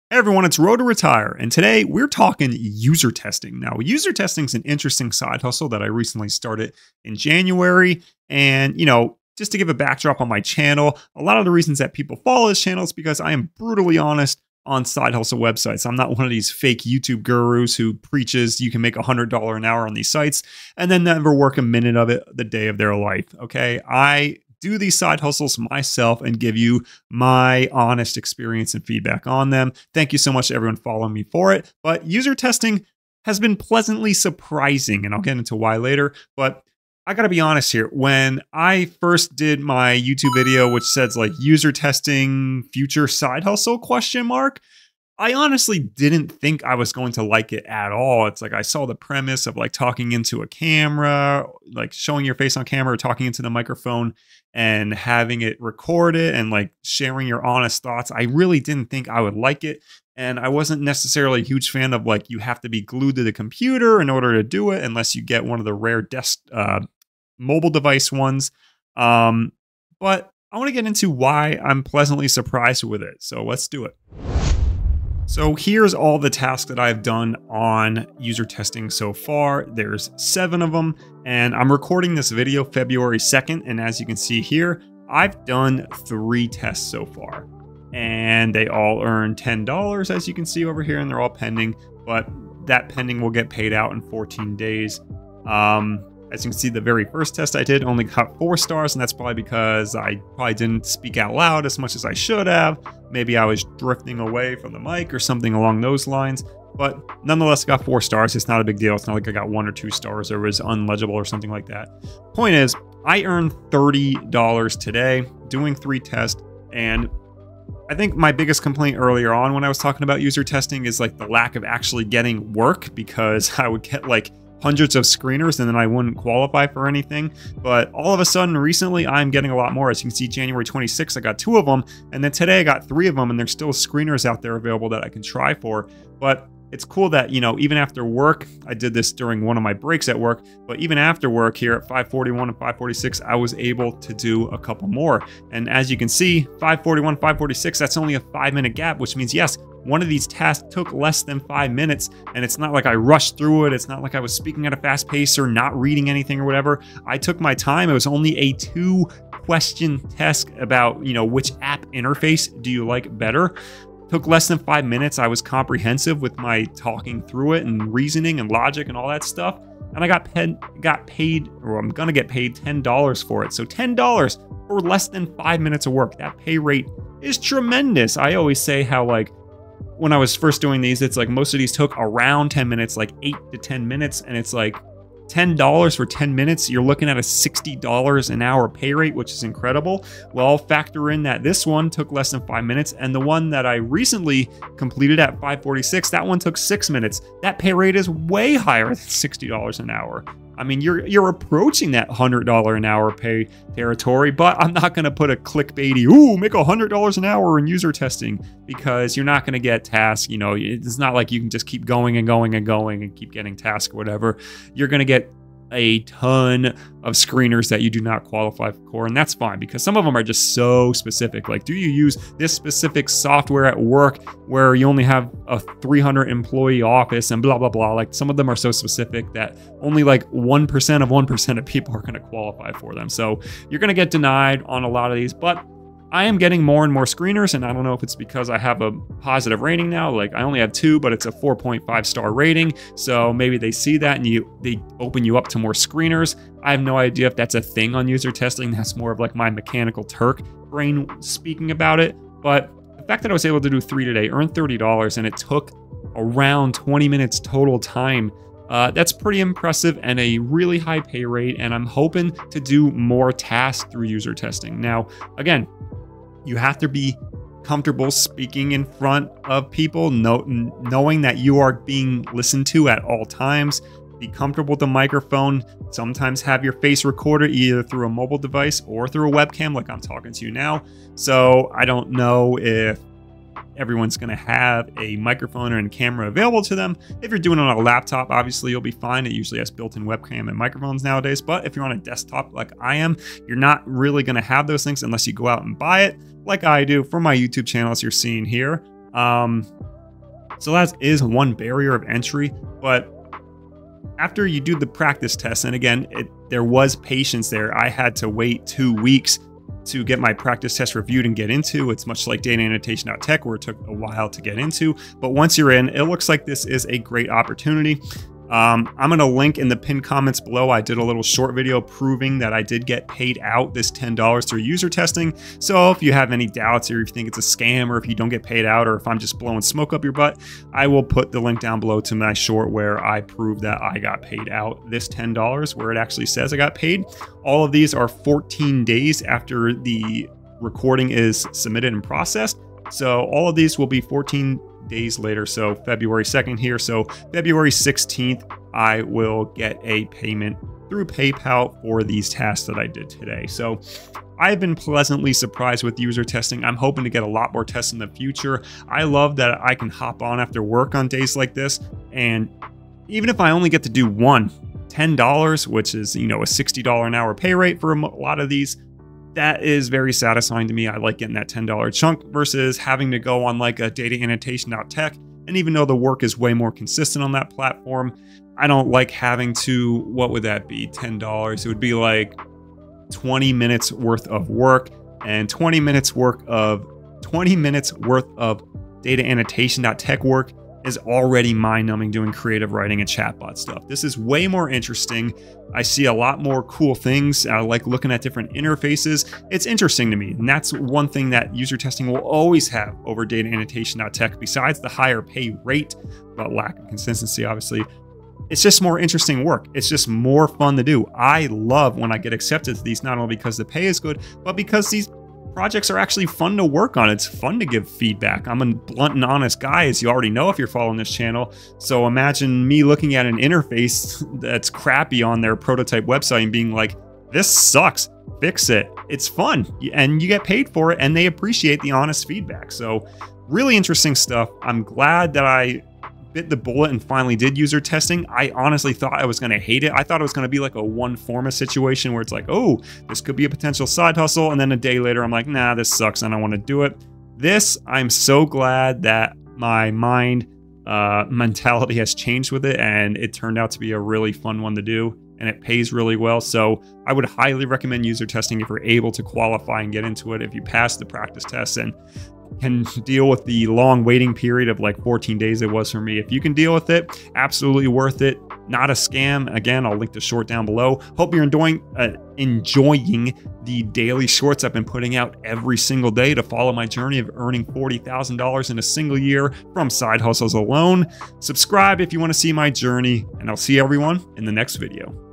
Hey everyone, it's Road to Retire, and today we're talking user testing. Now, user testing is an interesting side hustle that I recently started in January. And, just to give a backdrop on my channel, a lot of the reasons that people follow this channel is because I am brutally honest on side hustle websites. I'm not one of these fake YouTube gurus who preaches you can make $100 an hour on these sites and then never work a minute of it the day of their life. Okay, I do these side hustles myself and give you my honest experience and feedback on them. Thank you so much to everyone following me for it. But user testing has been pleasantly surprising, and I'll get into why later. But I gotta be honest here. When I first did my YouTube video, which says like user testing future side hustle ? I honestly didn't think I was going to like it at all. It's like I saw the premise of like talking into a camera, like showing your face on camera, or talking into the microphone and having it recorded and like sharing your honest thoughts. I really didn't think I would like it. And I wasn't necessarily a huge fan of like you have to be glued to the computer in order to do it unless you get one of the rare mobile device ones. But I want to get into why I'm pleasantly surprised with it. So let's do it. So here's all the tasks that I've done on user testing so far. There's 7 of them, and I'm recording this video February 2nd. And as you can see here, I've done 3 tests so far, and they all earn $10, as you can see over here, and they're all pending, but that pending will get paid out in 14 days. As you can see, the very first test I did only got 4 stars, and that's probably because I probably didn't speak out loud as much as I should have. Maybe I was drifting away from the mic or something along those lines. But nonetheless, I got 4 stars. It's not a big deal. It's not like I got 1 or 2 stars or was unlegible or something like that. Point is, I earned $30 today doing 3 tests, and I think my biggest complaint earlier on when I was talking about user testing is like the lack of actually getting work, because I would get like hundreds of screeners and then I wouldn't qualify for anything. But all of a sudden recently I'm getting a lot more. As you can see, January 26th I got 2 of them, and then today I got 3 of them, and there's still screeners out there available that I can try for. But it's cool that, even after work, I did this during one of my breaks at work, but even after work here at 5:41 and 5:46, I was able to do a couple more. And as you can see, 5:41, 5:46, that's only a 5-minute gap, which means yes, one of these tasks took less than 5 minutes, and it's not like I rushed through it. It's not like I was speaking at a fast pace or not reading anything or whatever. I took my time. It was only a 2-question test about, which app interface do you like better. Took less than 5 minutes. I was comprehensive with my talking through it and reasoning and logic and all that stuff. And I got paid, or I'm gonna get paid $10 for it. So $10 for less than 5 minutes of work. That pay rate is tremendous. I always say how like, when I was first doing these, it's like most of these took around 10 minutes, like 8 to 10 minutes. And it's like $10 for 10 minutes. You're looking at a $60 an hour pay rate, which is incredible. Well, factor in that this one took less than 5 minutes. And the one that I recently completed at 5:46, that one took 6 minutes. That pay rate is way higher than $60 an hour. I mean, you're approaching that $100 an hour pay territory, but I'm not going to put a clickbaity, ooh, make $100 an hour in user testing, because you're not going to get tasks. It's not like you can just keep going and going and going and keep getting tasks or whatever. You're going to get a ton of screeners that you do not qualify for, and that's fine, because some of them are just so specific. Like, do you use this specific software at work where you only have a 300 employee office and blah blah blah. Like, some of them are so specific that only like 1% of 1% of people are going to qualify for them. So you're going to get denied on a lot of these, but I am getting more and more screeners, and I don't know if it's because I have a positive rating now. Like, I only have 2, but it's a 4.5 star rating. So maybe they see that and they open you up to more screeners. I have no idea if that's a thing on user testing. That's more of like my mechanical Turk brain speaking about it. But the fact that I was able to do 3 today, earn $30, and it took around 20 minutes total time, that's pretty impressive and a really high pay rate. And I'm hoping to do more tasks through user testing. Now, again, you have to be comfortable speaking in front of people, knowing that you are being listened to at all times. Be comfortable with the microphone. Sometimes have your face recorded either through a mobile device or through a webcam like I'm talking to you now. So I don't know if everyone's going to have a microphone or a camera available to them. If you're doing it on a laptop, obviously you'll be fine. It usually has built-in webcam and microphones nowadays. But if you're on a desktop like I am, you're not really going to have those things unless you go out and buy it, like I do for my YouTube channel, as you're seeing here. So that is one barrier of entry, but after you do the practice test, and again, there was patience there. I had to wait 2 weeks to get my practice test reviewed and get into. It's much like data annotation.tech, where it took a while to get into. But once you're in, it looks like this is a great opportunity. I'm going to link in the pinned comments below. I did a little short video proving that I did get paid out this $10 through user testing. So if you have any doubts, or if you think it's a scam, or if you don't get paid out, or if I'm just blowing smoke up your butt, I will put the link down below to my short where I prove that I got paid out this $10, where it actually says I got paid. All of these are 14 days after the recording is submitted and processed. So all of these will be 14 days later, so February 2nd here. So February 16th, I will get a payment through PayPal for these tasks that I did today. So I've been pleasantly surprised with user testing. I'm hoping to get a lot more tests in the future. I love that I can hop on after work on days like this, and even if I only get to do one, $10, which is, you know, a $60 an hour pay rate for a lot of these, that is very satisfying to me. I like getting that $10 chunk versus having to go on like a data annotation.tech. And even though the work is way more consistent on that platform, I don't like having to, what would that be? $10. It would be like 20 minutes worth of work, and 20 minutes worth of data annotation.tech work is already mind-numbing doing creative writing and chatbot stuff. This is way more interesting. I see a lot more cool things. I like looking at different interfaces. It's interesting to me, and that's one thing that user testing will always have over data annotation.tech, besides the higher pay rate, but lack of consistency, obviously. It's just more interesting work. It's just more fun to do. I love when I get accepted to these, not only because the pay is good, but because these projects are actually fun to work on. It's fun to give feedback. I'm a blunt and honest guy, as you already know if you're following this channel. So imagine me looking at an interface that's crappy on their prototype website and being like, this sucks, fix it. It's fun, and you get paid for it, and they appreciate the honest feedback. So really interesting stuff. I'm glad that I bit the bullet and finally did user testing. I honestly thought I was going to hate it. I thought it was going to be like a one forma situation where it's like, oh, this could be a potential side hustle. And then a day later, I'm like, nah, this sucks. I don't want to do it. This, I'm so glad that my mind mentality has changed with it, and it turned out to be a really fun one to do, and it pays really well. So I would highly recommend user testing if you're able to qualify and get into it. If you pass the practice test and can deal with the long waiting period of like 14 days it was for me. If you can deal with it, absolutely worth it. Not a scam. Again, I'll link the short down below. Hope you're enjoying the daily shorts I've been putting out every single day to follow my journey of earning $40,000 in a single year from side hustles alone. Subscribe if you want to see my journey, and I'll see everyone in the next video.